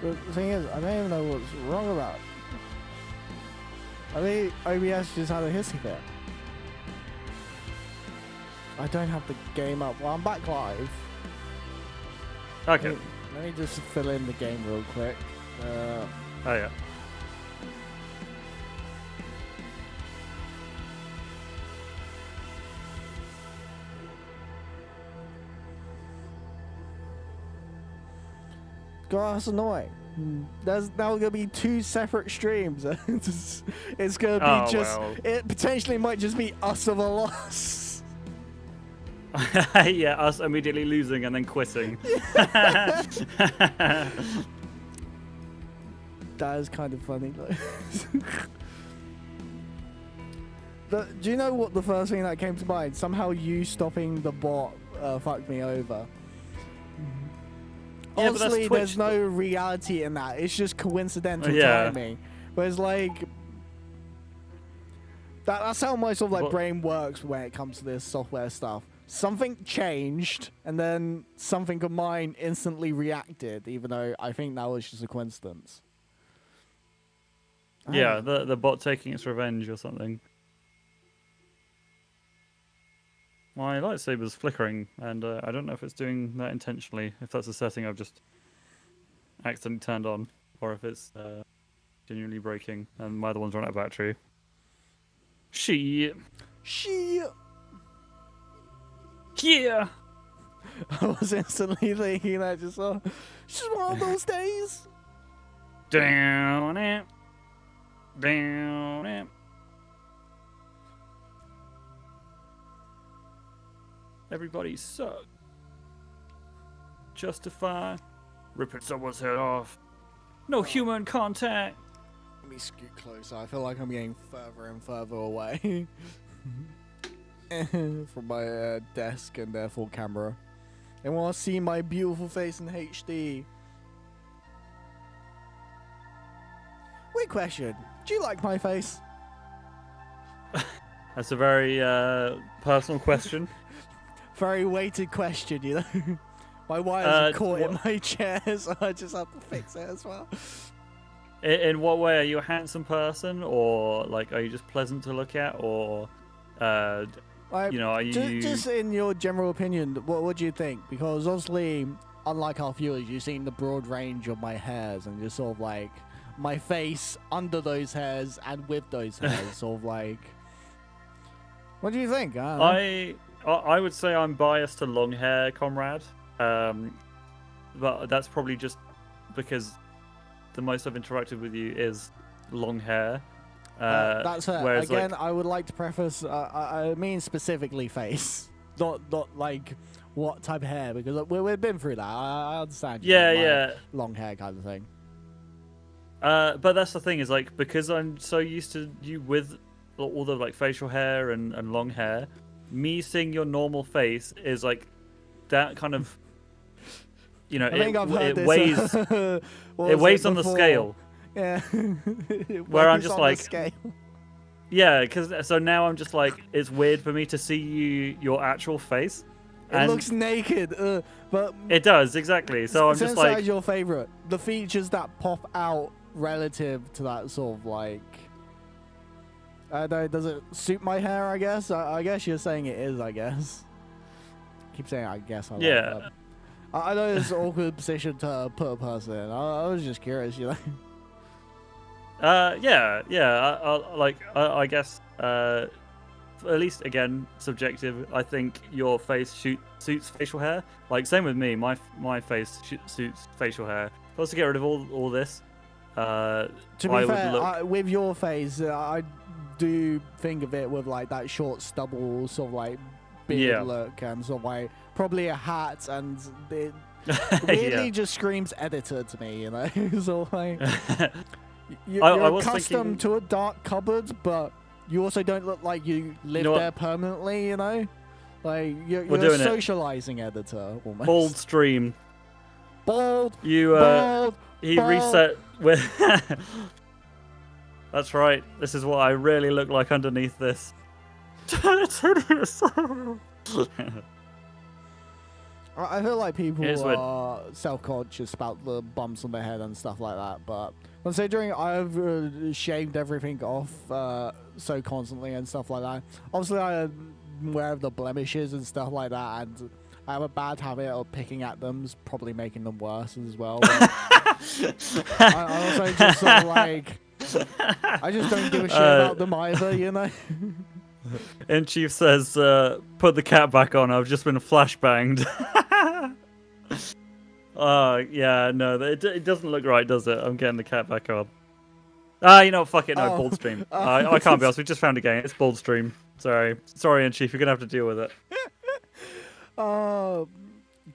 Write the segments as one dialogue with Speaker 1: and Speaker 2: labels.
Speaker 1: The thing is, I don't even know what's wrong about it. I think OBS just had a hissy fit. I don't have the game up. Well, I'm back live.
Speaker 2: Okay.
Speaker 1: Let me just fill in the game real quick.
Speaker 2: Oh yeah.
Speaker 1: God, that's annoying. There's now going to be 2 separate streams. It's going to be
Speaker 2: well.
Speaker 1: It potentially might just be us of a loss.
Speaker 2: Yeah, us immediately losing and then quitting.
Speaker 1: That is kind of funny. Do you know what the first thing that came to mind? Somehow you stopping the bot fucked me over.
Speaker 2: Yeah,
Speaker 1: Honestly, there's no reality in that. It's just coincidental timing. But it's like... That's how my sort of like brain works when it comes to this software stuff. Something changed, and then something of mine instantly reacted, even though I think that was just a coincidence.
Speaker 2: Yeah, the bot taking its revenge or something. My lightsaber's flickering, and I don't know if it's doing that intentionally, if that's a setting I've just accidentally turned on, or if it's genuinely breaking, and my other one's run out of battery. Shit. Yeah.
Speaker 1: I was instantly thinking that just one of those days.
Speaker 2: Down it. Down it. Everybody sucks. Justify. Ripping someone's head off. No human contact.
Speaker 1: Let me scoot closer. I feel like I'm getting further and further away from my desk and therefore camera. They want to see my beautiful face in HD. Weird question. Do you like my face?
Speaker 2: That's a very personal question.
Speaker 1: Very weighted question, you know. My wires are caught in my chair, so I just have to fix it as well.
Speaker 2: In what way? Are you a handsome person, or like are you just pleasant to look at, or you know, are you
Speaker 1: just in your general opinion? What do you think? Because obviously, unlike our viewers, you've seen the broad range of my hairs and just sort of like my face under those hairs and with those hairs, sort of like. What do you think?
Speaker 2: I would say I'm biased to long hair, comrade. But that's probably just because the most I've interacted with you is long hair.
Speaker 1: That's fair.
Speaker 2: Whereas,
Speaker 1: again,
Speaker 2: like,
Speaker 1: I would like to preface. I mean specifically face, not like what type of hair, because we've been through that. I understand.
Speaker 2: Yeah.
Speaker 1: Long hair kind of thing.
Speaker 2: But that's the thing is like because I'm so used to you with all the like facial hair and long hair. Me seeing your normal face is like that kind of, you know, it weighs it weighs on the scale.
Speaker 1: Yeah.
Speaker 2: Where I'm just like, yeah, because so now I'm just like, it's weird for me to see your actual face.
Speaker 1: It looks naked, but
Speaker 2: it does exactly. So I'm just like,
Speaker 1: your favorite, the features that pop out relative to that sort of like. Does it suit my hair, I guess? I guess you're saying it is, I guess. Keep saying I guess.
Speaker 2: Yeah.
Speaker 1: I know it's an awkward position to put a person in. I was just curious, you know?
Speaker 2: Yeah. I guess, at least, again, subjective, I think your face suits facial hair. Like, same with me. My face suits facial hair. If I was to get rid of all this,
Speaker 1: to be fair, with your face, I do think of it with like that short stubble sort of like beard look and sort of like probably a hat, and it really just screams editor to me, you know. So like you're accustomed to a dark cupboard, but you also don't look like you live there permanently, you know. Like you're a socializing editor almost.
Speaker 2: Bald stream.
Speaker 1: Bald.
Speaker 2: He reset with. That's right. This is what I really look like underneath this. It's hideous.
Speaker 1: I feel like people are self-conscious about the bumps on their head and stuff like that, but considering I've shaved everything off so constantly and stuff like that, obviously I'm aware of the blemishes and stuff like that, and I have a bad habit of picking at them, probably making them worse as well. I also just sort of like, I just don't give a shit about them either, you know?
Speaker 2: And Chief says, put the cat back on, I've just been flashbanged. Yeah, no, it doesn't look right, does it? I'm getting the cat back on. You know, fuck it, no, Bald Stream. I can't be honest, we just found a game. It's Bald Stream. Sorry, and Chief, you're gonna have to deal with it.
Speaker 1: Oh,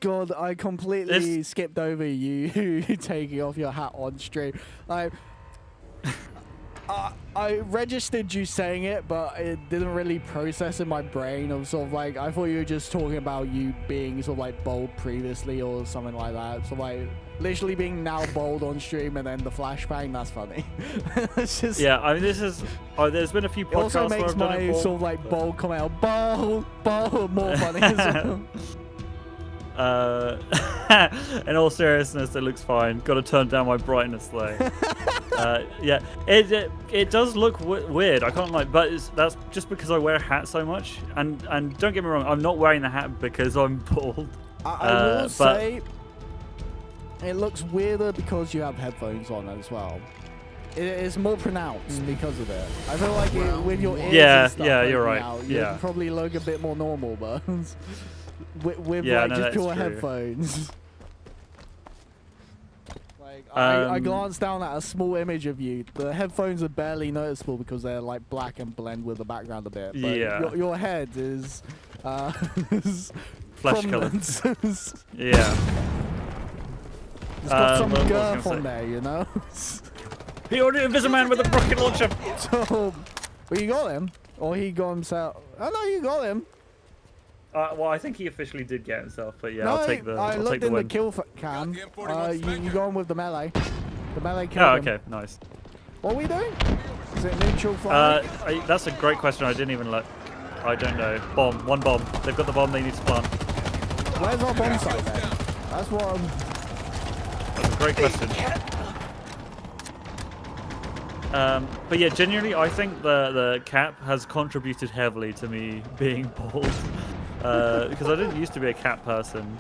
Speaker 1: God, I completely skipped over you taking off your hat on stream. I registered you saying it, but it didn't really process in my brain. Of sort of like, I thought you were just talking about you being sort of like bald previously or something like that. So like, literally being now bald on stream and then the flashbang. That's funny. It's just,
Speaker 2: yeah, I mean, this is. There's been a few podcasts.
Speaker 1: It also makes my sort of like bald come out bald more funny as well.
Speaker 2: In all seriousness, it looks fine. Got to turn down my brightness though. Yeah, it does look weird. I can't like, but that's just because I wear a hat so much. And don't get me wrong, I'm not wearing the hat because I'm bald.
Speaker 1: I will say, it looks weirder because you have headphones on as well. It is more pronounced because of it. I feel like with your ears and stuff
Speaker 2: you're right.
Speaker 1: You probably look a bit more normal, but with like just pure headphones. Like I glanced down at a small image of you. The headphones are barely noticeable because they're like black and blend with the background a bit. But your head is
Speaker 2: flesh colored. Yeah.
Speaker 1: It's got some girth on there, you know.
Speaker 2: He ordered Invisible Man with a rocket launcher.
Speaker 1: So, well, you got him, or he got himself. Oh no, you got him.
Speaker 2: Well, I think he officially did get himself, but yeah,
Speaker 1: no,
Speaker 2: I'll take the.
Speaker 1: I looked in the kill cam. You go on with the melee. The melee killed him.
Speaker 2: Okay, nice.
Speaker 1: What are we doing? Is it neutral fire?
Speaker 2: That's a great question. I didn't even look. I don't know. Bomb. One bomb. They've got the bomb they need to plant.
Speaker 1: Where's our bomb site then? That's what I'm...
Speaker 2: That's a great question. But yeah, genuinely, I think the cap has contributed heavily to me being bald. Because I didn't used to be a cat person.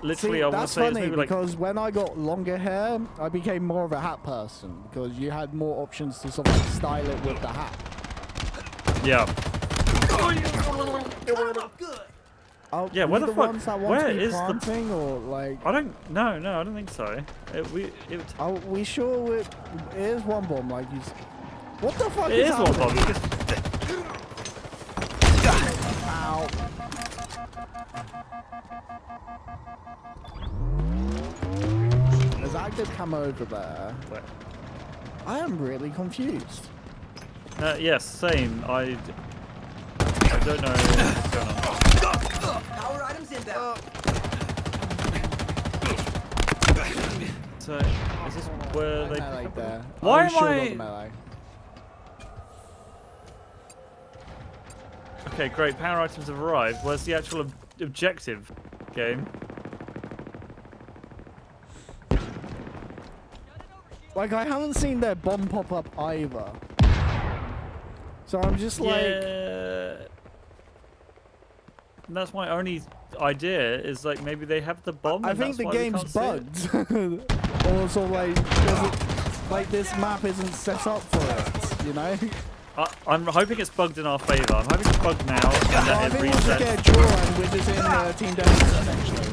Speaker 2: Literally,
Speaker 1: See,
Speaker 2: I would
Speaker 1: that's
Speaker 2: say
Speaker 1: funny
Speaker 2: maybe
Speaker 1: because
Speaker 2: like...
Speaker 1: when I got longer hair, I became more of a hat person because you had more options to sort of style it with the hat.
Speaker 2: Yeah.
Speaker 1: Yeah,
Speaker 2: where the fuck?
Speaker 1: Ones that want
Speaker 2: where
Speaker 1: to be
Speaker 2: is
Speaker 1: planting or like?
Speaker 2: I don't. No, I don't think so.
Speaker 1: Are we sure it is one bomb? Like you. What the fuck?
Speaker 2: It is one bomb.
Speaker 1: Ow. There's active camo over there.
Speaker 2: Where?
Speaker 1: I am really confused.
Speaker 2: Yes, same. I don't know what's going on.
Speaker 3: Power items inbound.
Speaker 2: So, is this where they...
Speaker 1: Like there.
Speaker 2: Why
Speaker 1: am
Speaker 2: I... Okay, great. Power items have arrived. Where's the actual objective game?
Speaker 1: Like, I haven't seen their bomb pop up either. So I'm just like...
Speaker 2: Yeah. That's my only idea, is like maybe they have the bomb.
Speaker 1: I think the game's bugged. Or sort of like this map isn't set up for it, you know?
Speaker 2: I'm hoping it's bugged in our favour. I'm hoping it's bugged now. And
Speaker 1: I think we'll just get a draw and we're just in team deathmatch essentially.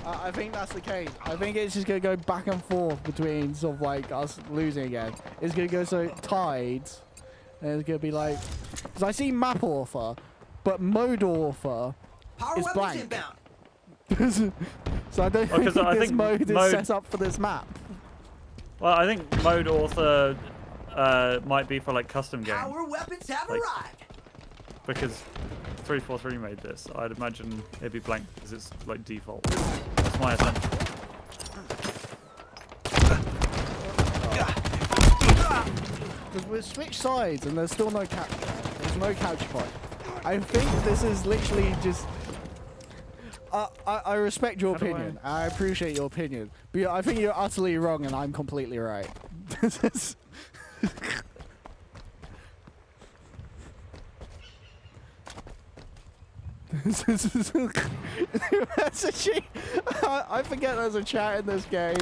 Speaker 1: I think that's the case. I think it's just going to go back and forth between sort of like us losing again. It's going to go so tied. And it's going to be like... Because I see map author, but mode author is blank. So I don't think this mode is set up for this map.
Speaker 2: Well, I think mode author might be for like custom game.
Speaker 3: Power weapons have arrived.
Speaker 2: Because 343 made this. I'd imagine it'd be blank because it's like default. That's my assumption.
Speaker 1: Because we've switched sides and there's still no capture. There's no capture point. I think this is literally just I respect your opinion. I appreciate your opinion. But I think you're utterly wrong and I'm completely right. I forget there's a chat in this game.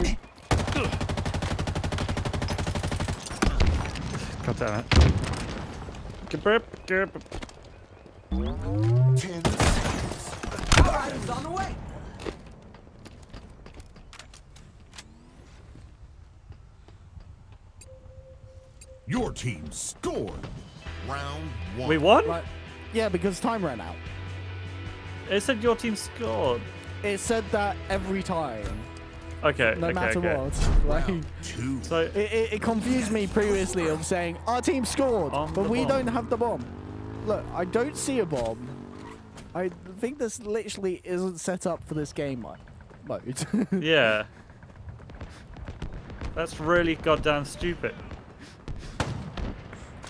Speaker 2: God damn it.
Speaker 3: 10 seconds. Power items on the way.
Speaker 4: Your team scored. Round 1.
Speaker 2: We won?
Speaker 1: Right. Yeah, because time ran out.
Speaker 2: It said your team scored.
Speaker 1: It said that every time.
Speaker 2: Okay,
Speaker 1: No matter what. Like,
Speaker 4: Round 2.
Speaker 2: So,
Speaker 1: it confused me previously of saying our team scored,
Speaker 2: On
Speaker 1: but
Speaker 2: the
Speaker 1: we
Speaker 2: bomb.
Speaker 1: don't have the bomb. Look, I don't see a bomb. I think this literally isn't set up for this game mode.
Speaker 2: yeah. That's really goddamn stupid.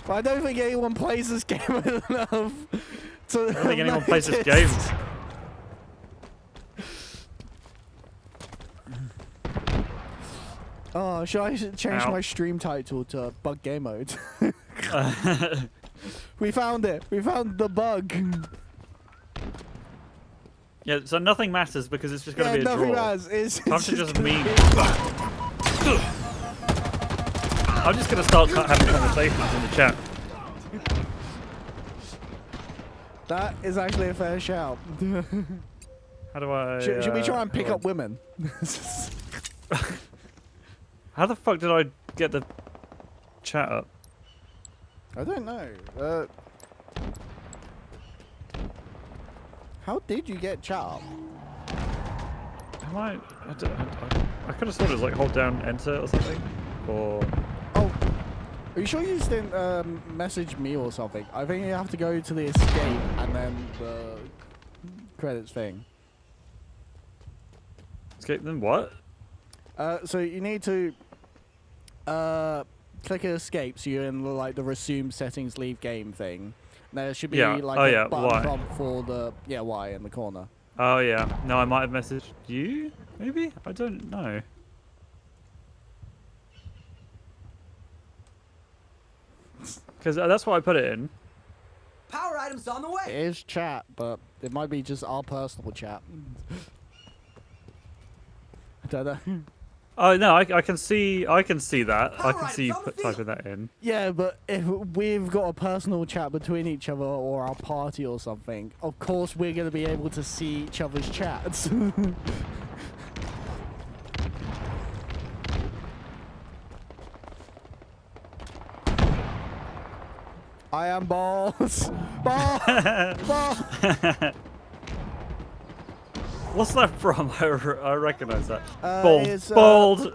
Speaker 1: But I don't think anyone plays this game enough to.
Speaker 2: I don't think anyone plays this game.
Speaker 1: Oh, should I change
Speaker 2: Ow.
Speaker 1: my stream title to bug game mode? We found it. We found the bug.
Speaker 2: Yeah, so nothing matters because it's just going to be a
Speaker 1: nothing
Speaker 2: draw.
Speaker 1: matters. It's
Speaker 2: Time to just
Speaker 1: gonna
Speaker 2: meme.
Speaker 1: be-
Speaker 2: I'm just going to start having conversations in the chat.
Speaker 1: That is actually a fair shout.
Speaker 2: How do I...
Speaker 1: Should we try and pick
Speaker 2: hold
Speaker 1: up women?
Speaker 2: on. How the fuck did I get the chat up?
Speaker 1: I don't know. How did you get chat up?
Speaker 2: Am I could have thought it was like hold down enter or something. Or...
Speaker 1: Oh, are you sure you just didn't message me or something? I think you have to go to the escape and then the credits thing.
Speaker 2: Escape then what?
Speaker 1: So you need to click escape, so you're in like the resume settings leave game thing. There should be
Speaker 2: Yeah.
Speaker 1: like
Speaker 2: Oh,
Speaker 1: a
Speaker 2: yeah,
Speaker 1: button
Speaker 2: Y.
Speaker 1: prompt for the Y in the corner.
Speaker 2: Oh yeah. No, I might have messaged you, maybe? I don't know. Because that's what I put it in.
Speaker 3: Power items on the
Speaker 1: It
Speaker 3: way.
Speaker 1: is chat, but it might be just our personal chat. I don't know.
Speaker 2: Oh no, I can see that. I can see you
Speaker 3: Alright,
Speaker 2: typing that in.
Speaker 1: Yeah, but if we've got a personal chat between each other or our party or something, of course we're going to be able to see each other's chats. I am balls. Balls. Balls.
Speaker 2: What's that from? I recognize that.
Speaker 1: Bold. It's,
Speaker 2: Bold.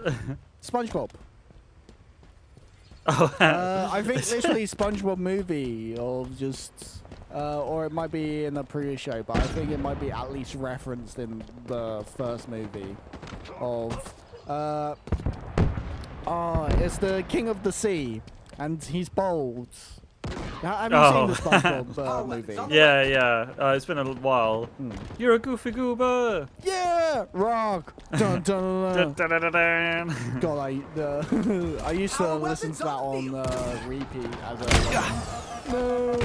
Speaker 1: SpongeBob.
Speaker 2: Oh.
Speaker 1: I think literally SpongeBob movie or just, or it might be in a previous show, but I think it might be at least referenced in the first movie of, it's the King of the Sea, and he's bold. Have you seen the SpongeBob movie?
Speaker 2: Yeah. It's been a while. You're a goofy goober.
Speaker 1: Yeah, rock. Dun, dun, dun, dun.
Speaker 2: Dun-dun-dun-dun.
Speaker 1: God, I used to listen to that on repeat as a no.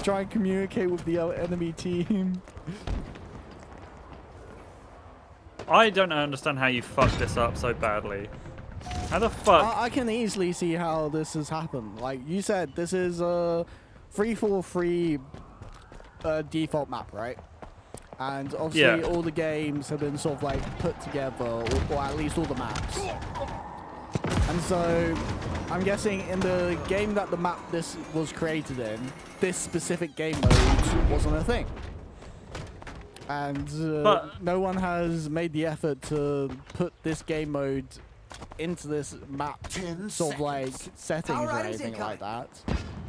Speaker 1: Try and communicate with the enemy team.
Speaker 2: I don't understand how you fucked this up so badly. How the fuck?
Speaker 1: I can easily see how this has happened. Like you said, this is a 3-4-3 default map, right? And obviously all the games have been sort of like put together, or at least all the maps. And so I'm guessing in the game that the map this was created in, this specific game mode wasn't a thing. And no one has made the effort to put this game mode into this map sort of like settings or anything like that.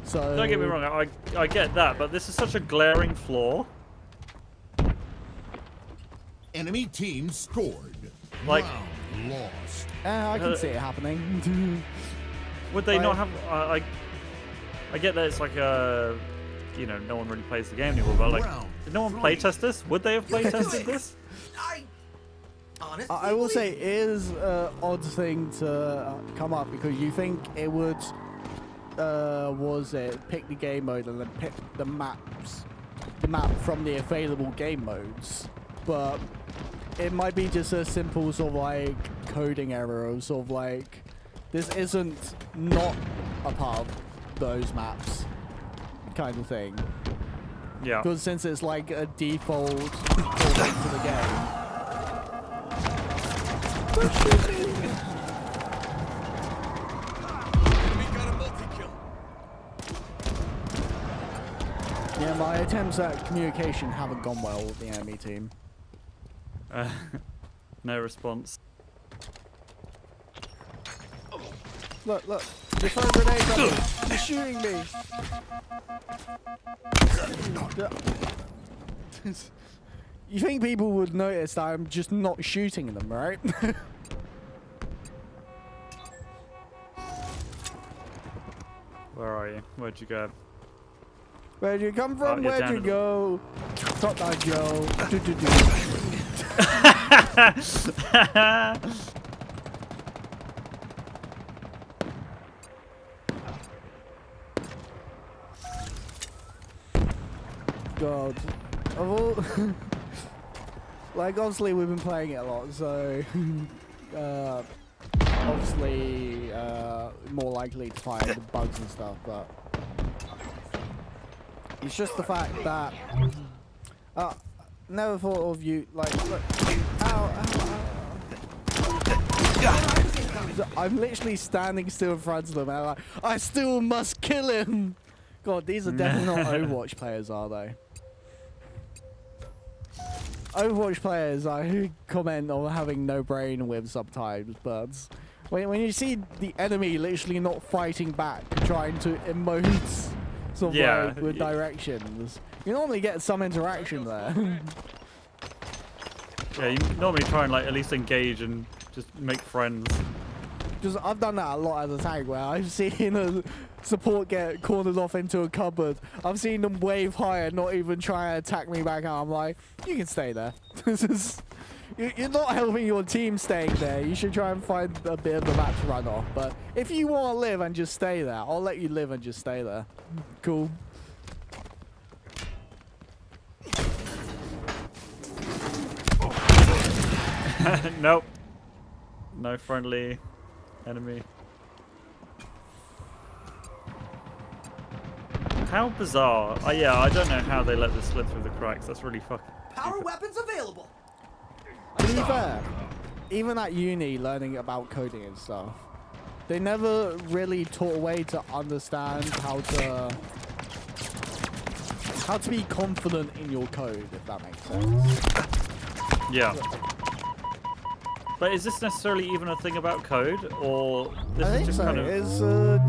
Speaker 1: So
Speaker 2: Don't get me wrong, I get that, but this is such a glaring flaw.
Speaker 4: Enemy team scored.
Speaker 2: Like-
Speaker 4: Round lost.
Speaker 1: I can see it happening.
Speaker 2: Would they not have? I get that it's like a you know, no one really plays the game anymore. But like, did no one playtest this? Would they have playtested this?
Speaker 3: Honestly,
Speaker 1: I will say it is an odd thing to come up because you think it would, pick the game mode and then pick the map from the available game modes, but it might be just a simple sort of like coding error of sort of like this isn't not a part of those maps kind of thing.
Speaker 2: Yeah.
Speaker 1: Because since it's like a default callback to the game. Yeah, my attempts at communication haven't gone well with the enemy team.
Speaker 2: No response.
Speaker 1: Look, look. They're throwing grenades at me. They're shooting me. You think people would notice that I'm just not shooting them, right?
Speaker 2: Where are you? Where'd you go?
Speaker 1: Where'd you come from?
Speaker 2: you're
Speaker 1: Where'd
Speaker 2: down
Speaker 1: you
Speaker 2: to
Speaker 1: go? Top that, Joe. God. Of all... like, obviously we've been playing it a lot, so... obviously, more likely to find the bugs and stuff, but... It's just the fact that... never thought of you, like, look... Ow, I'm literally standing still in front of them, and I'm like, I still must kill him! God, these are definitely not Overwatch players, are they? Overwatch players, I comment on having no brain with sometimes, but when you see the enemy literally not fighting back, trying to emote sort of like with directions, you normally get some interaction there.
Speaker 2: Yeah, you normally try and like at least engage and just make friends.
Speaker 1: Because I've done that a lot as a tank, where I've seen a support get cornered off into a cupboard. I've seen them wave higher, not even try to attack me back out. I'm like, you can stay there. You're not helping your team staying there. You should try and find a bit of the map to run off. But if you want to live and just stay there, I'll let you live and just stay there. Cool.
Speaker 2: Nope. No friendly enemy. How bizarre. Yeah, I don't know how they let this slip through the cracks. That's really fucking
Speaker 3: Power
Speaker 2: stupid.
Speaker 3: weapons available.
Speaker 1: To be fair, even at uni learning about coding and stuff, they never really taught a way to understand how to be confident in your code, if that makes sense.
Speaker 2: Yeah. But is this necessarily even a thing about code, or this is just kind of
Speaker 1: it's,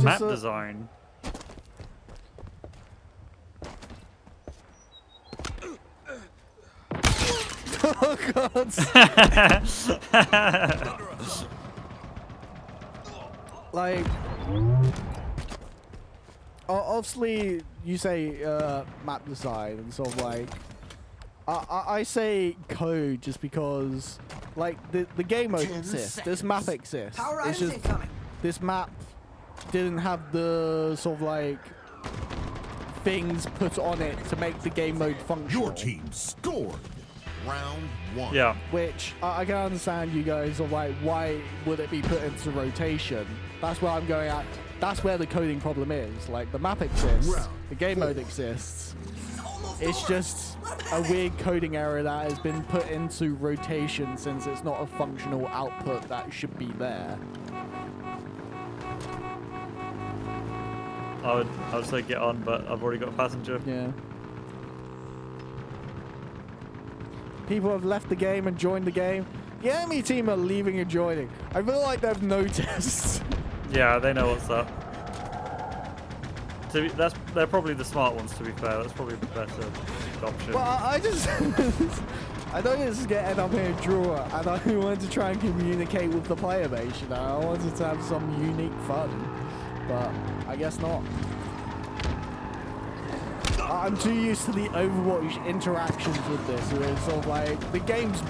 Speaker 2: map design?
Speaker 1: Oh God! Like, obviously, you say map design and sort of like. I say code just because, like, the game mode exists. This map exists. It's just this map didn't have the sort of like things put on it to make the game mode functional.
Speaker 4: Your team scored. Round 1.
Speaker 2: Yeah.
Speaker 1: Which I can understand you guys are like, why would it be put into rotation? That's where I'm going at. That's where the coding problem is. Like, the map exists, the game mode exists. It's just a weird coding error that has been put into rotation since it's not a functional output that should be there.
Speaker 2: I would say get on, but I've already got a passenger.
Speaker 1: Yeah. People have left the game and joined the game. The enemy team are leaving and joining. I feel like they've noticed.
Speaker 2: Yeah, they know what's up. They're probably the smart ones, to be fair. That's probably the better option.
Speaker 1: Well, I just... I don't just get end up in a draw, and I wanted to try and communicate with the player base, you know? I wanted to have some unique fun, but I guess not. I'm too used to the Overwatch interactions with this. Where it's sort of like the game's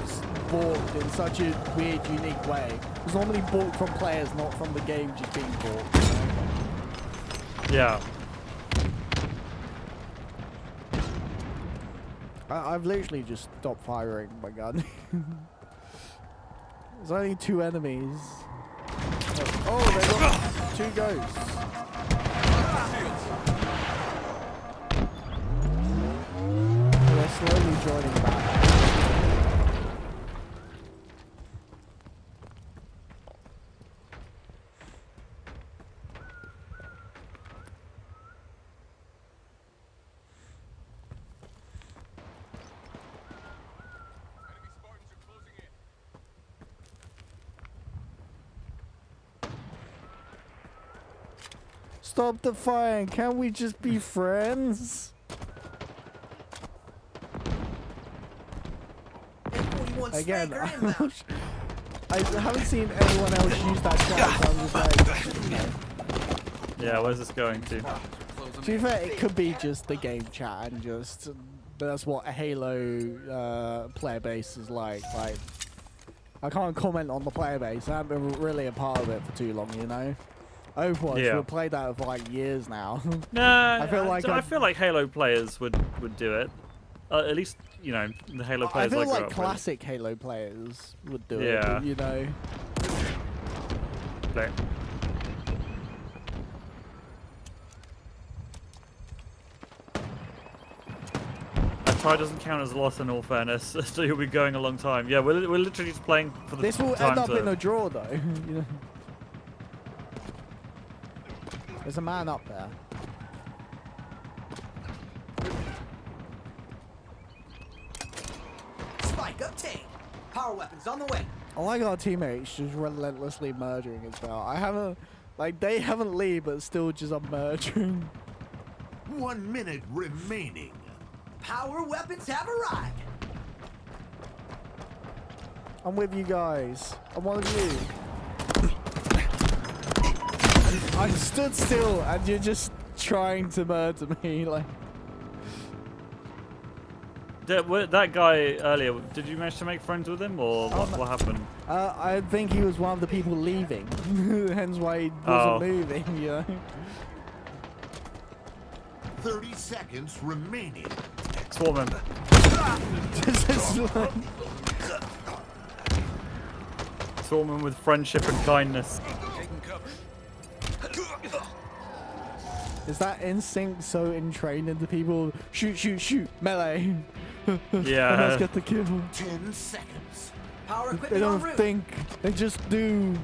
Speaker 1: bought in such a weird, unique way. It's normally bought from players, not from the game just being bought. You know?
Speaker 2: Yeah.
Speaker 1: I've literally just stopped firing my gun. There's only 2 enemies. Oh, they got 2 ghosts. They're slowly joining back. Stop the firing. Can't we just be friends? Again, I haven't seen anyone else use that chat, so I'm just like, you know.
Speaker 2: Yeah, where's this going to?
Speaker 1: To be fair, it could be just the game chat and just, but that's what a Halo player base is like. Like, I can't comment on the player base. I haven't been really a part of it for too long, you know. Overwatch, we've played that for like years now.
Speaker 2: Nah,
Speaker 1: I feel like
Speaker 2: Halo players would do it. At least, you know, the Halo players.
Speaker 1: I feel like classic Halo players would do it. But, you know.
Speaker 2: Play. A tie doesn't count as a loss in all fairness, so you'll be going a long time. Yeah, we're literally just playing for the
Speaker 1: This will end up in a draw, though. You know? There's a man up there.
Speaker 3: Spike obtained. Power weapons on the way.
Speaker 1: I like our teammates just relentlessly murdering as well. I haven't, like, they haven't leave, but still just are murdering.
Speaker 4: 1 minute remaining.
Speaker 3: Power weapons have arrived.
Speaker 1: I'm with you guys. I'm one of you. I stood still and you're just trying to murder me, like.
Speaker 2: That guy earlier, did you manage to make friends with him, or what happened?
Speaker 1: I think he was one of the people leaving, hence why he wasn't moving, you know.
Speaker 4: 30 seconds remaining.
Speaker 2: Swarm him. Swarm him with friendship and kindness.
Speaker 1: Is that instinct so entrained into people? Shoot, shoot, shoot, melee.
Speaker 2: Yeah.
Speaker 1: Let's get the kill.
Speaker 4: 10 seconds.
Speaker 3: Power equipment
Speaker 1: They don't
Speaker 3: en route.
Speaker 1: think, they just do.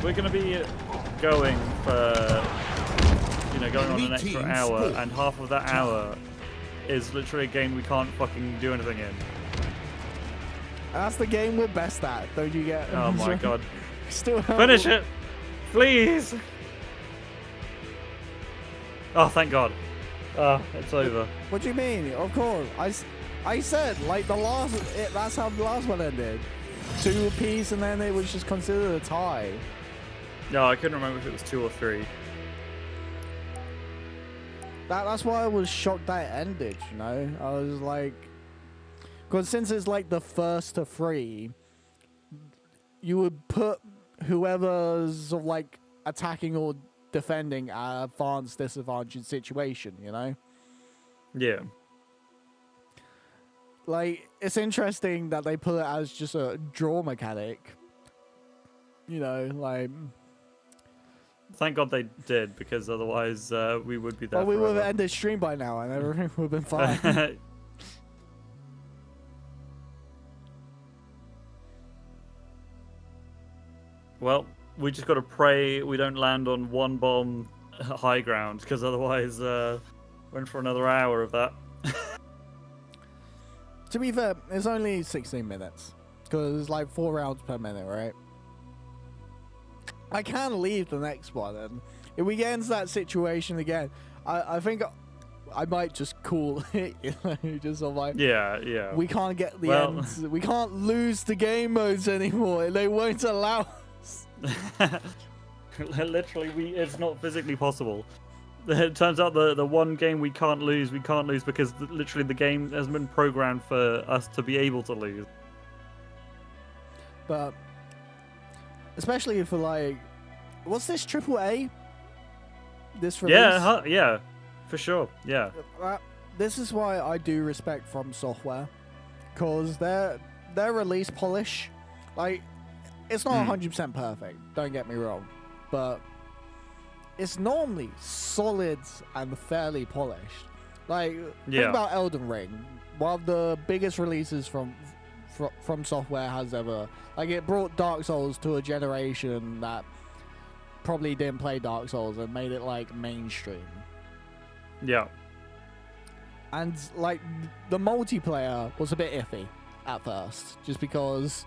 Speaker 2: We're gonna be going for, you know, going on an extra hour, and half of that hour is literally a game we can't fucking do anything in.
Speaker 1: That's the game we're best at, don't you get?
Speaker 2: Oh my god.
Speaker 1: Still
Speaker 2: finish it, please. Oh, thank God. It's over.
Speaker 1: What do you mean? Of course. I said, like, that's how the last one ended. 2 apiece, and then it was just considered a tie.
Speaker 2: No, I couldn't remember if it was 2 or 3.
Speaker 1: That's why I was shocked that it ended, you know? I was like... Because since it's like the first to 3, you would put whoever's sort of like attacking or defending at advanced disadvantaged situation, you know?
Speaker 2: Yeah.
Speaker 1: Like, it's interesting that they put it as just a draw mechanic. You know, like...
Speaker 2: Thank God they did, because otherwise we would be there.
Speaker 1: Well, we would have
Speaker 2: forever.
Speaker 1: ended stream by now and everything would have been fine.
Speaker 2: Well, we just got to pray we don't land on 1 bomb high ground, because otherwise we're in for another hour of that.
Speaker 1: To be fair, it's only 16 minutes. Because it's like 4 rounds per minute, right? I can leave the next one, and if we get into that situation again, I think I might just call it, you know, just sort of like,
Speaker 2: Yeah.
Speaker 1: we can't get the ends, we can't lose the game modes anymore, they won't allow us.
Speaker 2: Literally, it's not physically possible. It turns out the one game we can't lose because literally the game has been programmed for us to be able to lose.
Speaker 1: But especially for like, what's this AAA? This release?
Speaker 2: Yeah, yeah, for sure. Yeah.
Speaker 1: This is why I do respect From Software, because their release polish, like, it's not 100% perfect. Don't get me wrong, but it's normally solid and fairly polished. Like, think about Elden Ring, one of the biggest releases from Software has ever. Like, it brought Dark Souls to a generation that probably didn't play Dark Souls and made it like mainstream.
Speaker 2: Yeah.
Speaker 1: And like the multiplayer was a bit iffy at first, just because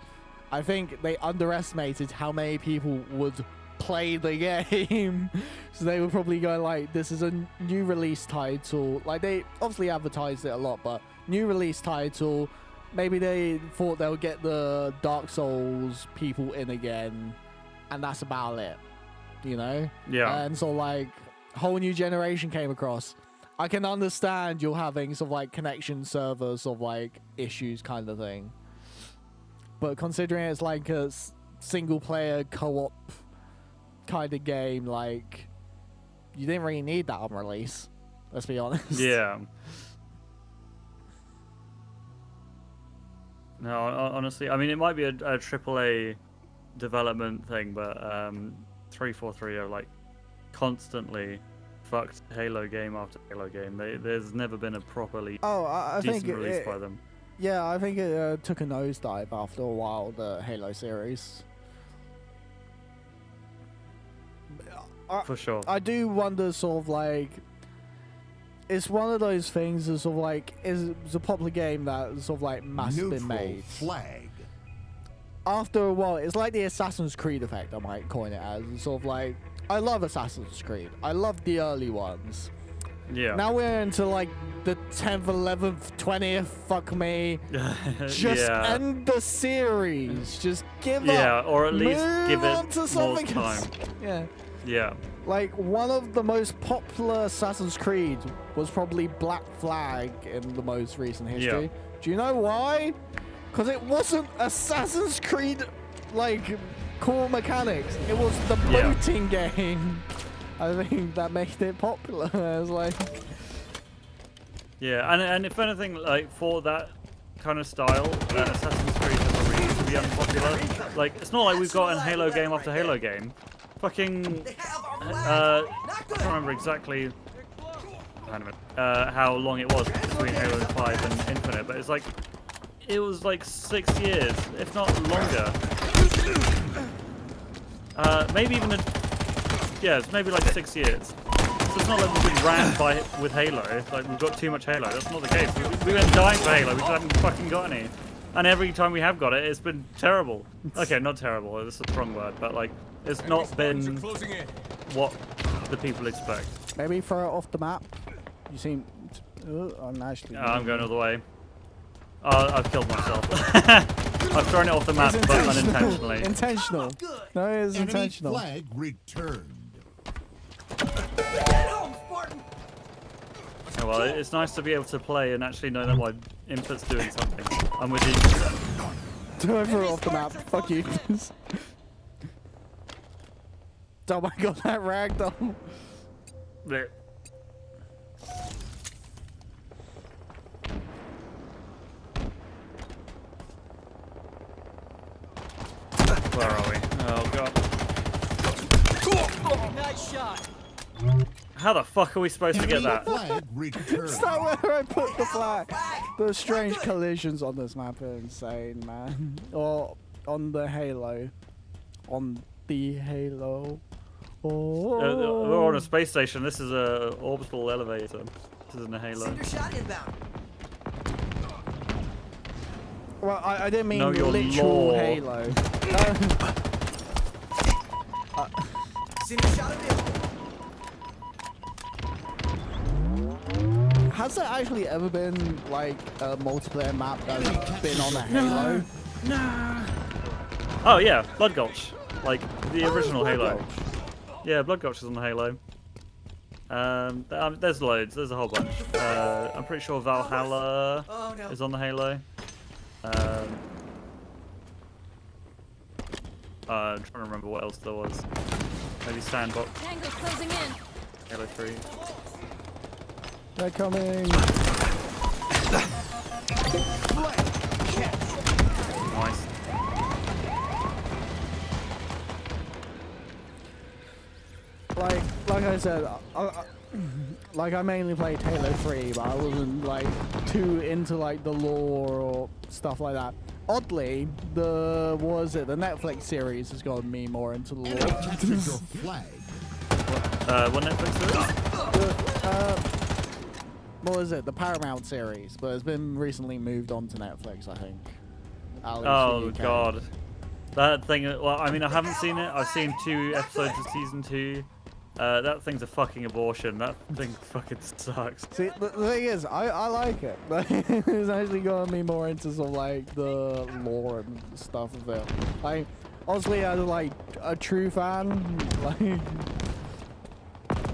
Speaker 1: I think they underestimated how many people would play the game. So they would probably go like, this is a new release title. Like, they obviously advertised it a lot, but new release title. Maybe they thought they'll get the Dark Souls people in again, and that's about it, you know?
Speaker 2: Yeah.
Speaker 1: And so like, whole new generation came across. I can understand you're having sort of like connection servers of like issues kind of thing. But considering it's like a single player co-op kind of game, like, you didn't really need that on release. Let's be honest.
Speaker 2: Yeah. No, honestly, I mean, it might be a AAA development thing, but 343 are like constantly fucked Halo game after Halo game. There's never been a properly
Speaker 1: I
Speaker 2: decent
Speaker 1: think
Speaker 2: release by them.
Speaker 1: Yeah, I think it took a nosedive after a while, the Halo series.
Speaker 2: For sure.
Speaker 1: I do wonder, sort of like, it's one of those things that sort of like is a popular game that sort of like must have been made.
Speaker 4: Flag.
Speaker 1: After a while, it's like the Assassin's Creed effect, I might coin it as. It's sort of like, I love Assassin's Creed. I love the early ones.
Speaker 2: Yeah.
Speaker 1: Now we're into like the 10th, 11th, 20th, fuck me. Just end the series. Just give up.
Speaker 2: Yeah, or at least give
Speaker 1: on
Speaker 2: it
Speaker 1: to
Speaker 2: more
Speaker 1: something
Speaker 2: time.
Speaker 1: else. Yeah.
Speaker 2: Yeah.
Speaker 1: Like, one of the most popular Assassin's Creed was probably Black Flag in the most recent history.
Speaker 2: Yeah.
Speaker 1: Do you know why? Because it wasn't Assassin's Creed, like, core mechanics. It was the boating game. I think that made it popular. I was like...
Speaker 2: Yeah, and if anything, like, for that kind of style, Assassin's Creed has a reason to be unpopular. Like, it's not like we've got a Halo game after Halo game. Fucking... I can't remember exactly how long it was between Halo 5 and Infinite, but it's like... It was like 6 years, if not longer. Maybe even yeah, it's maybe like 6 years. So it's not like we've been rammed with Halo. Like, we've got too much Halo. That's not the case. We've been dying for Halo. We just haven't fucking got any. And every time we have got it, it's been terrible. Okay, not terrible. That's a strong word, but like, it's not been what the people expect.
Speaker 1: Maybe throw it off the map. You seem... I'm actually...
Speaker 2: I'm going all the way. I've killed myself. I've thrown it off the map, but unintentionally.
Speaker 1: Intentional. No, it is intentional.
Speaker 4: Flag returned.
Speaker 3: Get home, Spartan!
Speaker 2: Oh, well, it's nice to be able to play and actually know that my input's doing something. I'm with you.
Speaker 1: Don't throw it off the map. Fuck you. Oh my god, that ragdoll.
Speaker 2: Blech. Where are we? Oh god.
Speaker 3: Nice shot.
Speaker 2: How the fuck are we supposed to get that?
Speaker 4: Flag returned.
Speaker 1: It's not where I put the flag. The strange collisions on this map are insane, man. Or on the Halo. On the Halo. Oh.
Speaker 2: We're on a space station. This is a orbital elevator. This isn't a Halo.
Speaker 3: Cinder shot inbound.
Speaker 1: Well, I didn't mean
Speaker 2: Know your
Speaker 1: literal
Speaker 2: lore.
Speaker 1: Halo.
Speaker 3: Cinder shot available.
Speaker 1: Has there actually ever been like a multiplayer map that's been on a Halo?
Speaker 2: No. Oh yeah, Blood Gulch. Like the original
Speaker 1: Blood
Speaker 2: Halo.
Speaker 1: Gulch.
Speaker 2: Yeah, Blood Gulch is on the Halo. There's loads. There's a whole bunch. I'm pretty sure Valhalla
Speaker 3: Oh no.
Speaker 2: is on the Halo. I'm trying to remember what else there was. Maybe Sandbox.
Speaker 5: Tango's closing in.
Speaker 2: Halo 3.
Speaker 1: They're coming.
Speaker 2: Nice.
Speaker 1: Like I said, I mainly played Halo 3, but I wasn't like too into like the lore or stuff like that. Oddly, the Netflix series has gotten me more into the lore.
Speaker 4: Capture your flag.
Speaker 2: What Netflix series?
Speaker 1: What was it? The Paramount series, but it's been recently moved on to Netflix, I think. At least
Speaker 2: Oh
Speaker 1: in the UK.
Speaker 2: god. That thing, well, I mean, I haven't seen it. I've seen 2 episodes of season 2. That thing's a fucking abortion. That thing fucking sucks.
Speaker 1: See, the thing is, I like it. It's actually gotten me more into sort of like the lore and stuff of it. Like, honestly, as like a true fan, like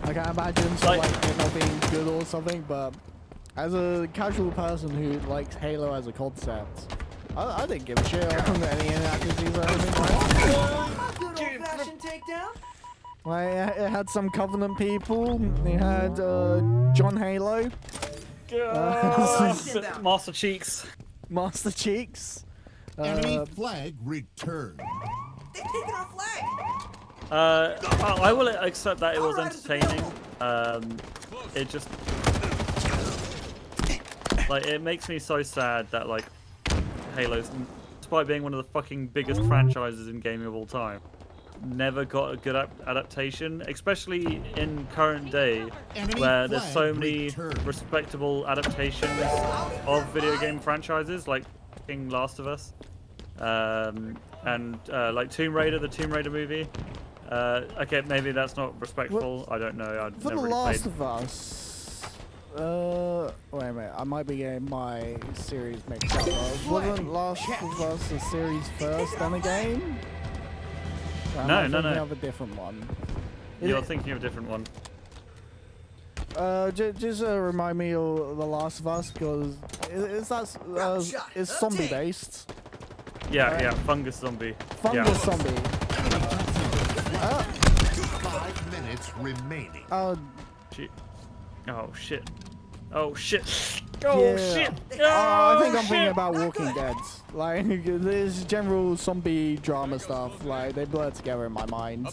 Speaker 1: I can't imagine sort of like it not being good or something. But as a casual person who likes Halo as a concept, I didn't give a shit on any inaccuracies or anything like that.
Speaker 3: A good old-fashioned takedown.
Speaker 1: Like, it had some Covenant people. It had John Halo,
Speaker 2: Master Cheeks.
Speaker 1: Master Cheeks.
Speaker 4: Enemy flag returned.
Speaker 3: They've taken our flag.
Speaker 2: I will accept that it was entertaining. It just like it makes me so sad that like Halo's, despite being one of the fucking biggest franchises in gaming of all time, never got a good adaptation, especially in current day where there's so many respectable adaptations of video game franchises like King Last of Us, and like Tomb Raider, the Tomb Raider movie. Okay, maybe that's not respectful. I don't know. I've
Speaker 1: For
Speaker 2: never
Speaker 1: The
Speaker 2: really
Speaker 1: Last
Speaker 2: played.
Speaker 1: of Us. Wait a minute. I might be getting my series mixed up. Wasn't Last of Us a series first, then a game?
Speaker 2: No.
Speaker 1: I have a different one.
Speaker 2: You're thinking of a different one.
Speaker 1: Just remind me of The Last of Us, because it's zombie based.
Speaker 2: Yeah, fungus zombie.
Speaker 1: Fungus zombie.
Speaker 4: 5 minutes remaining.
Speaker 2: Shit. Oh shit. Oh shit. Oh
Speaker 1: Yeah.
Speaker 2: shit.
Speaker 1: I think I'm
Speaker 2: shit.
Speaker 1: thinking about Walking Dead. Like, there's general zombie drama stuff. Like, they blur together in my mind.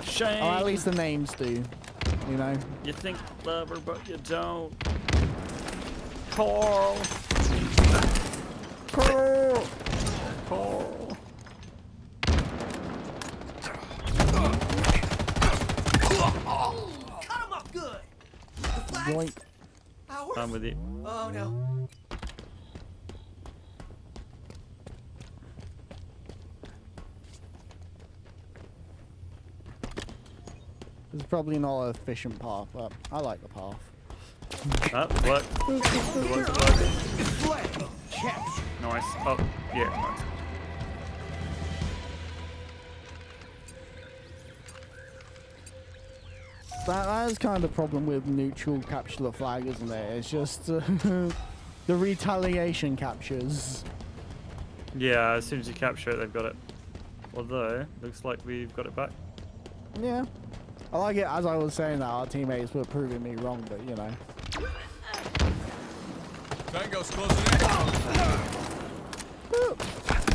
Speaker 2: Shame.
Speaker 1: Or at least the names do. You know?
Speaker 2: You think clever, but you don't. Carl.
Speaker 1: Carl!
Speaker 2: Carl.
Speaker 3: Cut him up good. The flag.
Speaker 1: Yoink.
Speaker 3: Ours?
Speaker 2: I'm with you.
Speaker 3: Oh no.
Speaker 1: It's probably not an efficient path, but I like the path.
Speaker 2: That worked. It worked.
Speaker 3: Flag. Catch.
Speaker 2: Nice. Oh, yeah, nice.
Speaker 1: That is kind of the problem with neutral capture the flag, isn't it? It's just the retaliation captures.
Speaker 2: Yeah, as soon as you capture it, they've got it. Although, looks like we've got it back.
Speaker 1: Yeah. I like it, as I was saying that, our teammates were proving me wrong, but you know.
Speaker 6: Tango's closing in.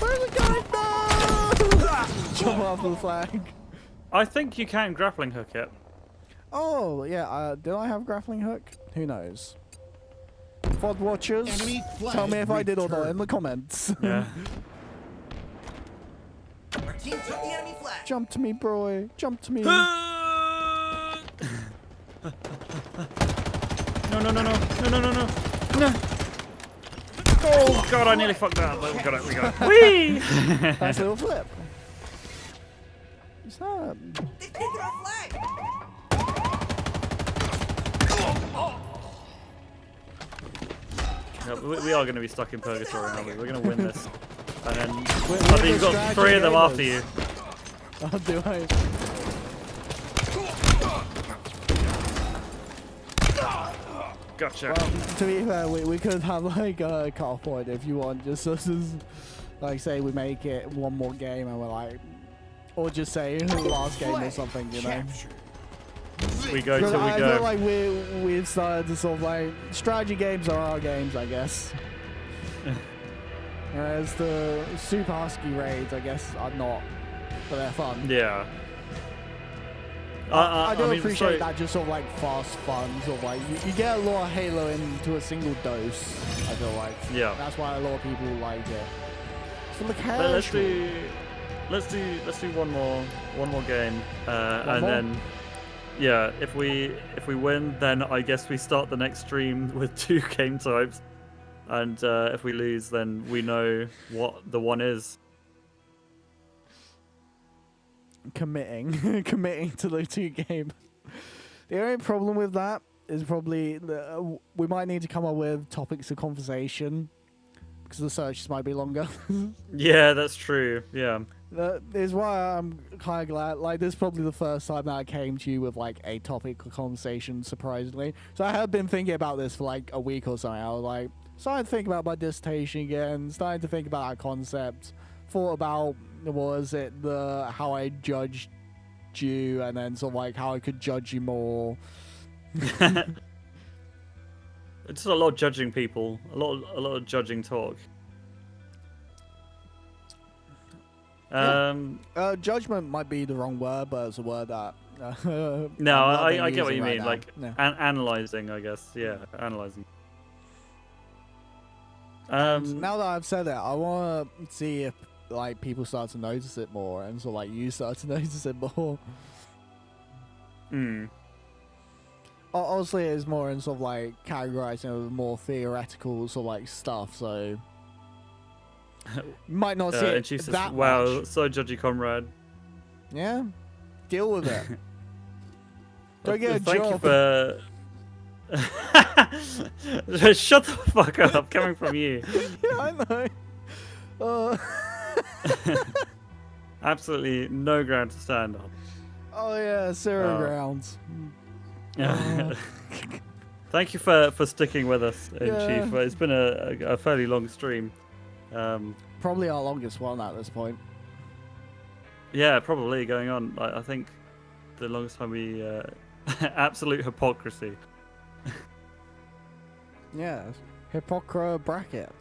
Speaker 1: Where's the guy? No! Jump off the flag.
Speaker 2: I think you can grappling hook it.
Speaker 1: Oh, yeah. Did I have grappling hook? Who knows? VOD watchers,
Speaker 4: Enemy flag
Speaker 1: tell me if I did or not
Speaker 4: returned.
Speaker 1: in the comments.
Speaker 2: Yeah.
Speaker 3: Our team took the enemy flag.
Speaker 1: Jump to me, bro. Jump to me.
Speaker 2: No. Oh god, I nearly fucked that up, but we got it. Whee!
Speaker 1: Nice little flip. What's that?
Speaker 3: They've taken our flag.
Speaker 2: Yeah, we are going to be stuck in purgatory, aren't we? We're going to win this. And then
Speaker 1: We're
Speaker 2: I think you've
Speaker 1: the
Speaker 2: got 3 of them
Speaker 1: strategy
Speaker 2: after you.
Speaker 1: Oh, do I?
Speaker 2: Gotcha.
Speaker 1: Well, to be fair, we could have like a cut-off point if you want, just as like say we make it one more game and we're like, or just say last game or something, you know.
Speaker 4: Captured.
Speaker 2: We go till we
Speaker 1: I
Speaker 2: go.
Speaker 1: feel like we've started to sort of like strategy games are our games, I guess. Whereas the Super Husky raids, I guess, are not, but they're fun.
Speaker 2: Yeah.
Speaker 1: I do
Speaker 2: mean,
Speaker 1: appreciate
Speaker 2: so-
Speaker 1: that, just sort of like fast fun, sort of like you get a lot of Halo into a single dose. I feel like.
Speaker 2: Yeah.
Speaker 1: That's why a lot of people like it. So the
Speaker 2: But let's do one more game, and
Speaker 1: more?
Speaker 2: then yeah, if we win, then I guess we start the next stream with 2 game types, and if we lose, then we know what the one is.
Speaker 1: committing to the 2 game. The only problem with that is probably we might need to come up with topics of conversation because the searches might be longer.
Speaker 2: Yeah, that's true. Yeah.
Speaker 1: That is why I'm kind of glad. Like, this is probably the first time that I came to you with like a topic of conversation, surprisingly. So I had been thinking about this for like a week or something. I was like, starting to think about my dissertation again, starting to think about that concept. Thought about how I judged you, and then sort of like how I could judge you more.
Speaker 2: It's a lot of judging people, a lot of judging talk.
Speaker 1: Judgment might be the wrong word, but it's a word that.
Speaker 2: No,
Speaker 1: I'm
Speaker 2: I get what you
Speaker 1: using right
Speaker 2: mean.
Speaker 1: now.
Speaker 2: Like
Speaker 1: Yeah.
Speaker 2: analyzing, I guess. Yeah, analyzing.
Speaker 1: Now that I've said it, I want to see if like people start to notice it more, and so like you start to notice it more.
Speaker 2: Hmm.
Speaker 1: Obviously, it's more in sort of like categorizing of more theoretical sort of like stuff, so you might not see
Speaker 2: And
Speaker 1: it
Speaker 2: she says,
Speaker 1: that
Speaker 2: "Wow,
Speaker 1: much.
Speaker 2: so judgy, comrade."
Speaker 1: Yeah, deal with it. Don't get a
Speaker 2: Thank
Speaker 1: job.
Speaker 2: you for. Shut the fuck up! Coming from you.
Speaker 1: Yeah, I know.
Speaker 2: Absolutely no ground to stand on.
Speaker 1: Oh yeah, zero grounds.
Speaker 2: Thank you for sticking with us,
Speaker 1: Yeah.
Speaker 2: Chief. It's been a fairly long stream.
Speaker 1: Probably our longest one at this point.
Speaker 2: Yeah, probably going on. I think the longest time we absolute hypocrisy.
Speaker 1: Yeah, Hippocra bracket.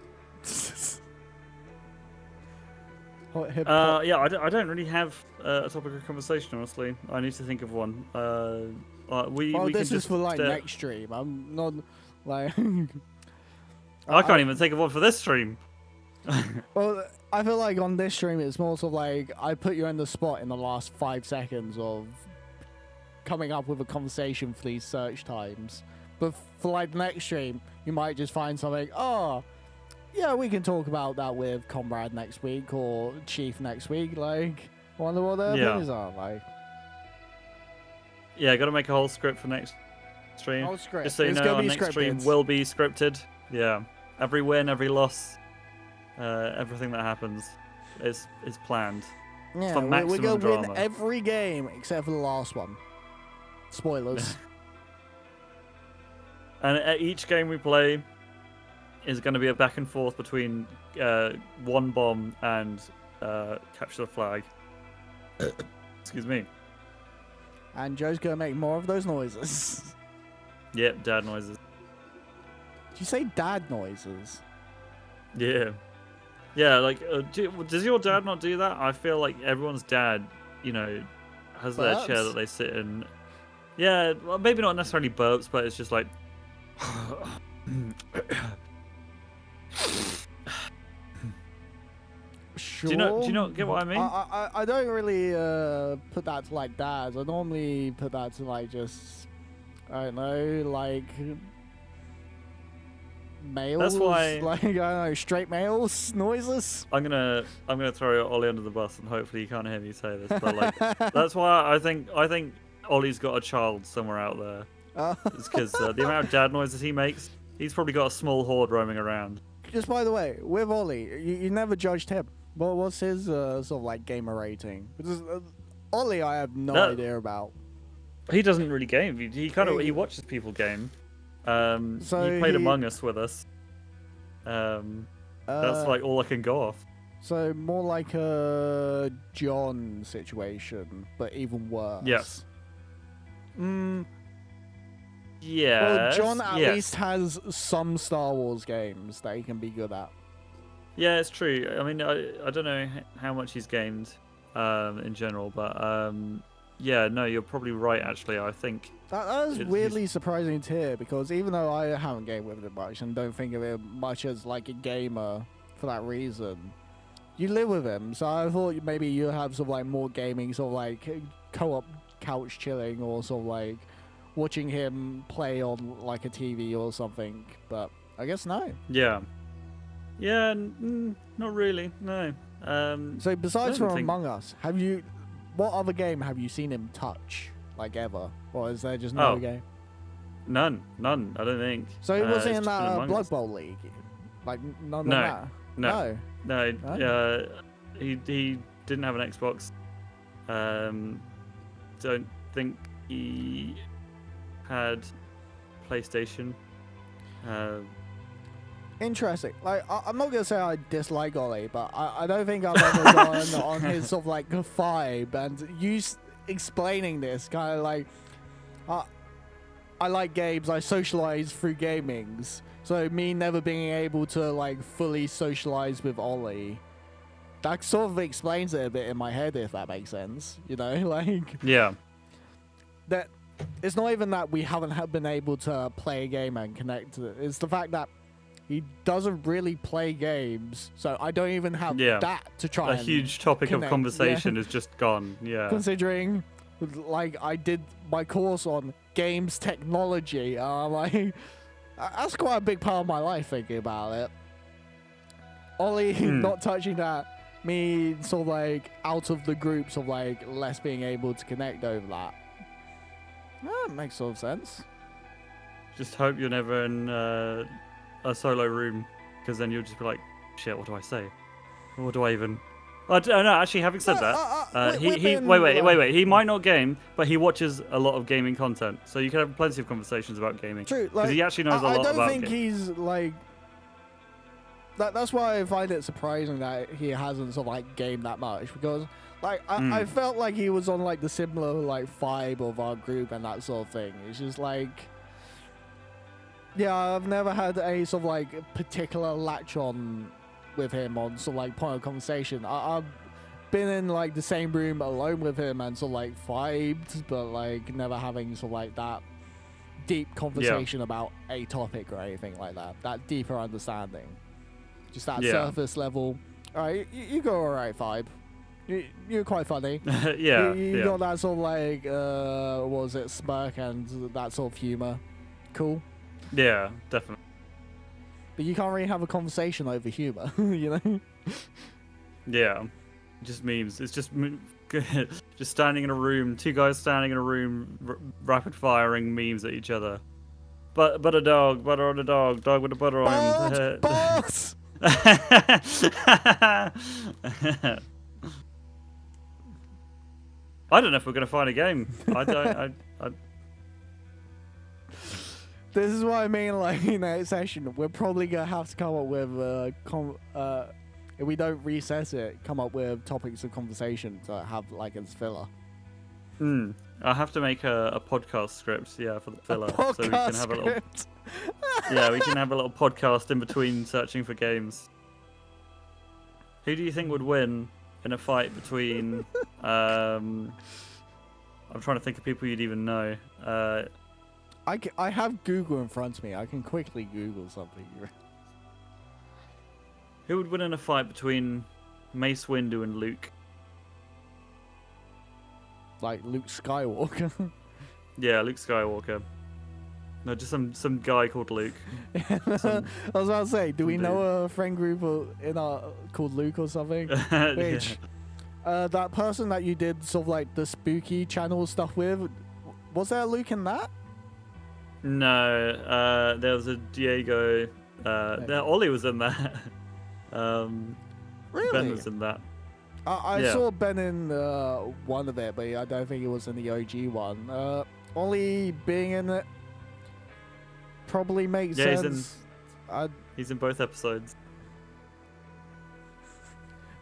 Speaker 2: Yeah, I don't really have a topic of conversation, honestly. I need to think of one. We
Speaker 1: Well,
Speaker 2: can
Speaker 1: this is
Speaker 2: just,
Speaker 1: for like next stream. I'm not like.
Speaker 2: I can't even think of one for this stream.
Speaker 1: Well, I feel like on this stream it's more sort of like I put you in the spot in the last 5 seconds of coming up with a conversation for these search times. But for like the next stream, you might just find something. Oh, yeah, we can talk about that with Comrade next week or Chief next week. Like, wonder what their opinions are. Like,
Speaker 2: Yeah, got to make a whole script for next stream.
Speaker 1: whole script.
Speaker 2: Just so you
Speaker 1: It's
Speaker 2: know,
Speaker 1: gonna
Speaker 2: our
Speaker 1: be
Speaker 2: next stream
Speaker 1: scripted.
Speaker 2: will be scripted. Yeah, every win, every loss, everything that happens is planned.
Speaker 1: Yeah,
Speaker 2: for
Speaker 1: we're
Speaker 2: maximum
Speaker 1: gonna win
Speaker 2: drama.
Speaker 1: every game except for the last one. Spoilers.
Speaker 2: And at each game we play is going to be a back and forth between one bomb and capture the flag. Excuse me.
Speaker 1: And Joe's gonna make more of those noises.
Speaker 2: Yep, dad noises.
Speaker 1: Did you say dad noises?
Speaker 2: Yeah. Yeah, like, does your dad not do that? I feel like everyone's dad, you know, has their chair
Speaker 1: Burps?
Speaker 2: that they sit in. Yeah, well, maybe not necessarily burps, but it's just like.
Speaker 1: Sure.
Speaker 2: Do you not get what I mean?
Speaker 1: I don't really put that to like dads. I normally put that to like just I don't know, like males.
Speaker 2: That's why-
Speaker 1: like I don't know, straight males noises.
Speaker 2: I'm gonna throw Ollie under the bus, and hopefully you can't hear me say this, but like that's why I think Ollie's got a child somewhere out there. It's because the amount of dad noises he makes, he's probably got a small horde roaming around.
Speaker 1: Just by the way, with Ollie, you never judged him. What's his sort of like gamer rating? Because Ollie, I have no idea about.
Speaker 2: He doesn't really game. He kind of he watches people game.
Speaker 1: So
Speaker 2: you played Among Us with us. That's like all I can go off.
Speaker 1: So more like a John situation, but even worse.
Speaker 2: Yes. Yeah.
Speaker 1: Well, John at least has some Star Wars games that he can be good at.
Speaker 2: Yeah, it's true. I mean, I don't know how much he's gamed in general, but yeah, no, you're probably right. Actually, I think
Speaker 1: that is weirdly surprising to hear, because even though I haven't gamed with him much and don't think of him much as like a gamer for that reason, you live with him, so I thought maybe you have sort of like more gaming, sort of like co-op couch chilling, or sort of like watching him play on like a TV or something. But I guess no.
Speaker 2: Yeah. Yeah, not really. No.
Speaker 1: So besides from Among Us, what other game have you seen him touch, like ever, or is there just no game?
Speaker 2: None. I don't think.
Speaker 1: So he wasn't in that Blood Bowl league, like none of that.
Speaker 2: No. He didn't have an Xbox. Don't think he had PlayStation.
Speaker 1: Interesting. Like, I'm not gonna say I dislike Ollie, but I don't think I've ever gone on his sort of like vibe, and you explaining this kind of like, I like games, I socialize through gamings. So me never being able to like fully socialize with Ollie, that sort of explains it a bit in my head, if that makes sense. You know, like
Speaker 2: yeah,
Speaker 1: that it's not even that we haven't been able to play a game and connect to it. It's the fact that he doesn't really play games, so I don't even have that to try.
Speaker 2: A huge topic of conversation is just gone. Yeah,
Speaker 1: considering like I did my course on games technology, like. That's quite a big part of my life, thinking about it. Ollie not touching that, me sort of like out of the groups of like less being able to connect over that. That makes sort of sense.
Speaker 2: Just hope you're never in a solo room, because then you'll just be like, shit, what do I say? What do I even... Oh, no, actually, having said that, wait. He might not game, but he watches a lot of gaming content, so you can have plenty of conversations about gaming.
Speaker 1: True,
Speaker 2: because he actually knows a lot about
Speaker 1: I don't think he's like. That's why I find it surprising that he hasn't sort of like gamed that much, because like I felt like he was on like the similar like vibe of our group and that sort of thing. It's just like, yeah, I've never had a sort of like particular latch on with him on sort of like point of conversation. I've been in like the same room alone with him and sort of like vibed, but like never having sort of like that deep conversation about a topic or anything like that. That deeper understanding, just that surface level. All right, you got alright vibe. You're quite funny. You got that sort of like what was it, smirk and that sort of humor. Cool.
Speaker 2: Yeah, definitely.
Speaker 1: But you can't really have a conversation over humor, you know?
Speaker 2: Yeah, just memes. It's just just standing in a room, two guys standing in a room, rapid firing memes at each other. But a dog, butter on a dog, dog with a butter on him.
Speaker 1: Boss!
Speaker 2: I don't know if we're gonna find a game. I don't.
Speaker 1: This is what I mean, like, in that session, we're probably going to have to come up with, if we don't recess it, come up with topics of conversation to have, like, as filler.
Speaker 2: I'll have to make a podcast script, for the filler.
Speaker 1: So we can have
Speaker 2: a little... we can have a little podcast in between searching for games. Who do you think would win in a fight between... I'm trying to think of people you'd even know.
Speaker 1: I have Google in front of me. I can quickly Google something.
Speaker 2: Who would win in a fight between Mace Windu and Luke?
Speaker 1: Like Luke Skywalker?
Speaker 2: Yeah, Luke Skywalker. No, just some guy called Luke.
Speaker 1: I was about to say, do we know a friend group called Luke or something? Which, that person that you did sort of like the spooky channel stuff with, was there a Luke in that?
Speaker 2: No, there was a Diego. Ollie was in that.
Speaker 1: Really?
Speaker 2: Ben was in that.
Speaker 1: I saw Ben in one of it, but I don't think it was in the OG one. Ollie being in it, probably make
Speaker 2: Yeah,
Speaker 1: sense.
Speaker 2: he's in both episodes.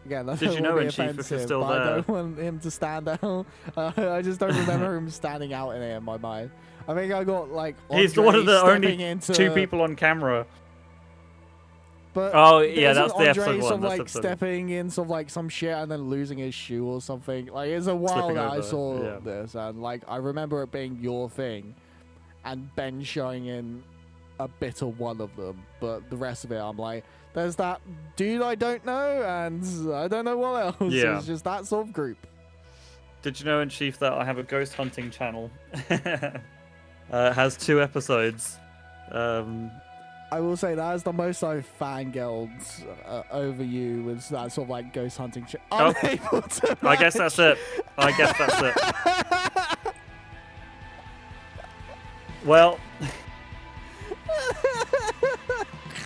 Speaker 1: Again, I
Speaker 2: Did
Speaker 1: don't
Speaker 2: you know,
Speaker 1: want
Speaker 2: in
Speaker 1: to be
Speaker 2: Chief, if you're
Speaker 1: offensive,
Speaker 2: still
Speaker 1: but I
Speaker 2: there?
Speaker 1: don't want him to stand out. I just don't remember him standing out in it in my mind. I think I got like
Speaker 2: He's
Speaker 1: Andre
Speaker 2: one of the
Speaker 1: stepping
Speaker 2: only
Speaker 1: into,
Speaker 2: 2 people on camera.
Speaker 1: But
Speaker 2: Oh, yeah,
Speaker 1: isn't
Speaker 2: that's the
Speaker 1: Andre
Speaker 2: episode
Speaker 1: sort
Speaker 2: one.
Speaker 1: of
Speaker 2: That's
Speaker 1: like
Speaker 2: episode one.
Speaker 1: stepping in sort of like some shit and then losing his shoe or something. Like it's a while
Speaker 2: Slipping
Speaker 1: that I
Speaker 2: over,
Speaker 1: saw
Speaker 2: yeah.
Speaker 1: this, and like I remember it being your thing, and Ben showing in a bit of one of them, but the rest of it, I'm like, there's that dude I don't know, and I don't know what else.
Speaker 2: Yeah.
Speaker 1: It's just that sort of group.
Speaker 2: Did you know, in Chief, that I have a ghost hunting channel? It has 2 episodes.
Speaker 1: I will say that is the most I've fangirled over you, was that sort of like ghost hunting shit.
Speaker 2: Oh.
Speaker 1: Unable to
Speaker 2: I guess that's it. I guess that's it. Well,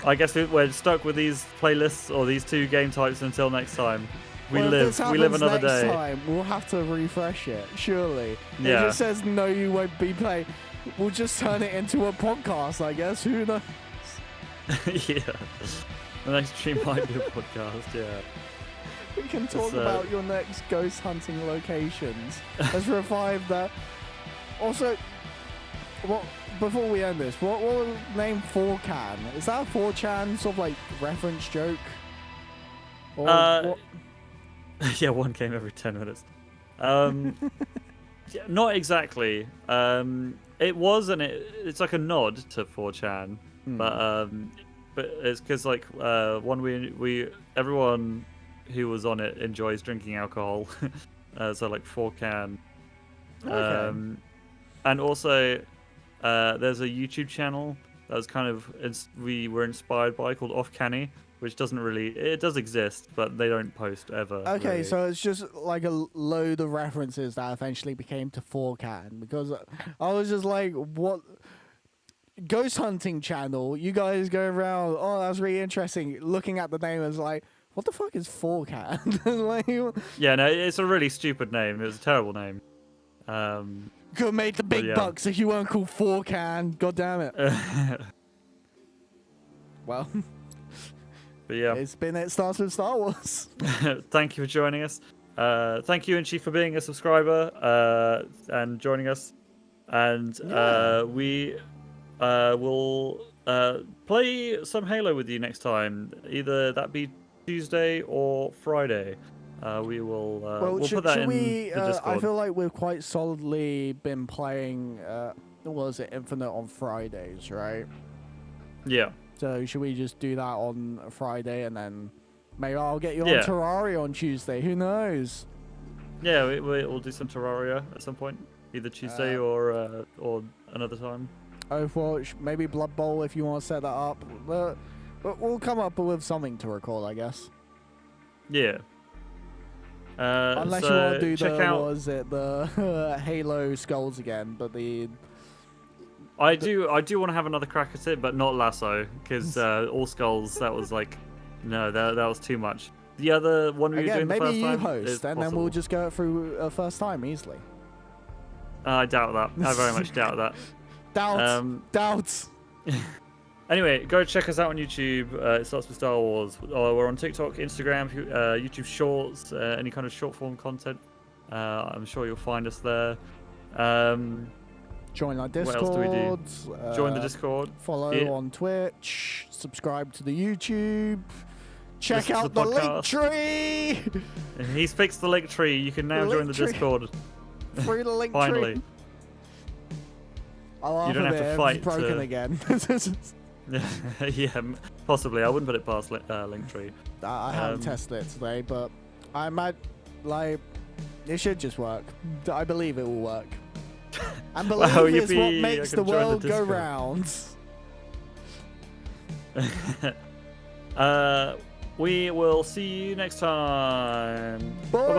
Speaker 2: I guess we're stuck with these playlists or these 2 game types until next time. We
Speaker 1: Well, if this
Speaker 2: live
Speaker 1: happens
Speaker 2: another
Speaker 1: next
Speaker 2: day.
Speaker 1: time, we'll have to refresh it, surely.
Speaker 2: Yeah.
Speaker 1: It just says no, you won't be playing. We'll just turn it into a podcast, I guess. Who knows?
Speaker 2: Yeah. The next stream might be a podcast, yeah.
Speaker 1: We can talk
Speaker 2: It's,
Speaker 1: about your next ghost hunting locations. Let's revive that. Also, before we end this, what will name 4chan? Is that a 4chan sort of like reference joke? Or what?
Speaker 2: Yeah, 1 game every 10 minutes. Yeah, not exactly. It was, and it's like a nod to 4chan, but it's because like we everyone who was on it enjoys drinking alcohol, so like 4chan.
Speaker 1: Okay.
Speaker 2: And also there's a YouTube channel that was kind of we were inspired by, called Off Canny, which it does exist, but they don't post ever.
Speaker 1: Okay,
Speaker 2: really.
Speaker 1: so it's just like a load of references that eventually became to 4chan, because I was just like, what? Ghost hunting channel, you guys go around, oh, that's really interesting. Looking at the name, I was like, what the fuck is 4chan? Like,
Speaker 2: Yeah, no, it's a really stupid name. It was a terrible name.
Speaker 1: could have made the big
Speaker 2: yeah.
Speaker 1: bucks if you weren't called 4chan. God damn it. Well,
Speaker 2: But yeah,
Speaker 1: it starts with Star Wars.
Speaker 2: thank you for joining us. Thank you, Inchi, for being a subscriber and joining us. And we will play some Halo with you next time. Either that be Tuesday or Friday. We will we'll put that in the Discord.
Speaker 1: I feel like we've quite solidly been playing, what was it, Infinite on Fridays, right?
Speaker 2: Yeah.
Speaker 1: So should we just do that on Friday, and then maybe I'll get you on
Speaker 2: Yeah.
Speaker 1: Terraria on Tuesday? Who knows?
Speaker 2: Yeah, we'll do some Terraria at some point, either Tuesday or another time.
Speaker 1: Overwatch, maybe Blood Bowl if you want to set that up. But we'll come up with something to record, I guess.
Speaker 2: Yeah.
Speaker 1: Unless you
Speaker 2: so
Speaker 1: want to do
Speaker 2: check
Speaker 1: the
Speaker 2: out.
Speaker 1: what was it, the Halo skulls again, but
Speaker 2: I do want to have another crack at it, but not Lasso, because All Skulls, that was like, no, that was too much. The other one we were
Speaker 1: again,
Speaker 2: doing the
Speaker 1: maybe
Speaker 2: first
Speaker 1: you
Speaker 2: time
Speaker 1: host,
Speaker 2: is
Speaker 1: and then
Speaker 2: possible.
Speaker 1: we'll just go through a first time easily.
Speaker 2: I doubt that. I very much doubt that.
Speaker 1: Doubts.
Speaker 2: Anyway, go check us out on YouTube. It starts with Star Wars. We're on TikTok, Instagram, YouTube Shorts, any kind of short form content. I'm sure you'll find us there.
Speaker 1: Join our Discord.
Speaker 2: What else do we do? Join the Discord.
Speaker 1: Follow
Speaker 2: Yeah.
Speaker 1: on Twitch. Subscribe to the YouTube. Check
Speaker 2: Listen to
Speaker 1: out
Speaker 2: the
Speaker 1: the link
Speaker 2: podcast.
Speaker 1: tree.
Speaker 2: He's fixed the link tree. You can now
Speaker 1: The
Speaker 2: join the
Speaker 1: link tree.
Speaker 2: Discord.
Speaker 1: Through the link
Speaker 2: Finally.
Speaker 1: tree. I'll laugh
Speaker 2: You don't
Speaker 1: a
Speaker 2: have
Speaker 1: bit
Speaker 2: to
Speaker 1: if
Speaker 2: fight
Speaker 1: it's broken
Speaker 2: to-
Speaker 1: again.
Speaker 2: Yeah, possibly. I wouldn't put it past Linktree.
Speaker 1: I haven't tested it today, but I might, like, it should just work. I believe it will work. And believe
Speaker 2: Wow,
Speaker 1: is what
Speaker 2: yippee,
Speaker 1: makes
Speaker 2: I
Speaker 1: the
Speaker 2: can join the
Speaker 1: world go
Speaker 2: Discord.
Speaker 1: round.
Speaker 2: We will see you next time.
Speaker 1: Bye.
Speaker 2: Bye-bye.